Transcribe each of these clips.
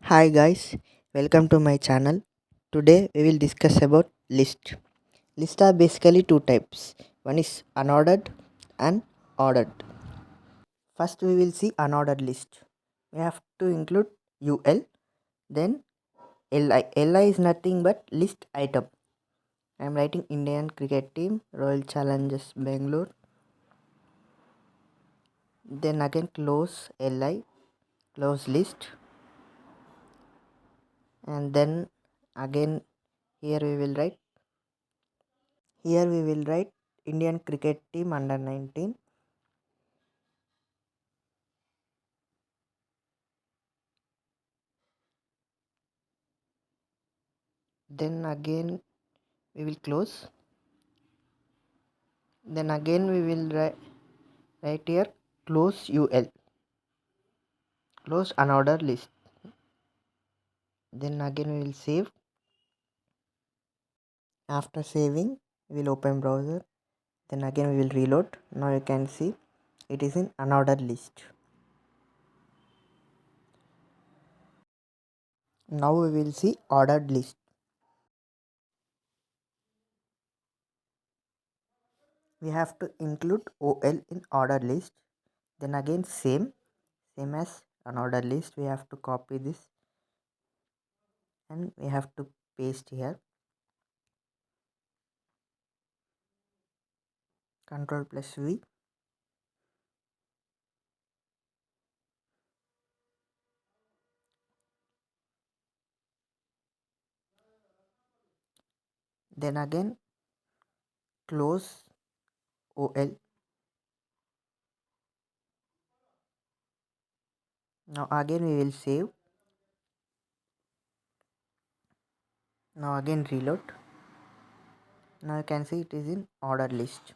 Hi guys, welcome to my channel. Today we will discuss about list. Lists are basically two types. One is unordered and ordered. First we will see unordered list. We have to include UL, then LI. LI is nothing but list item. I am writing Indian cricket team, Royal Challengers Bangalore. Then again close LI, close list. And then again here we will write Indian cricket team under 19. Then again we will close. Then again we will write here close UL, close unordered list. Then again we will save. After saving, we will open browser. Then again we will reload. Now you can see it is in unordered list. Now we will see ordered list. We have to include OL in ordered list. Then again same as unordered list. We have to copy this and we have to paste here. Control plus V. Then again close OL. Now again we will save. Now again reload. Now you can see it is in order list.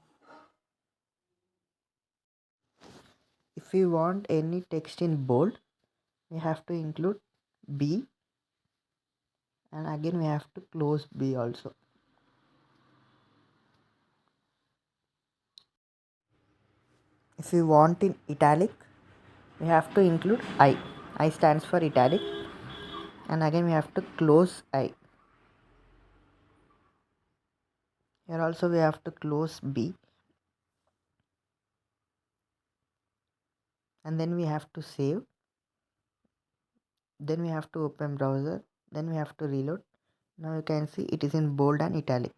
If we want any text in bold, we have to include B, and again we have to close B also. If we want in italic, we have to include I. I stands for italic, and again we have to close I. Here also we have to close B, and then we have to save. Then we have to open browser. Then we have to reload. Now you can see it is in bold and italic.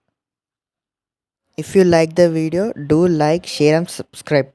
If you like the video, do like, share and subscribe.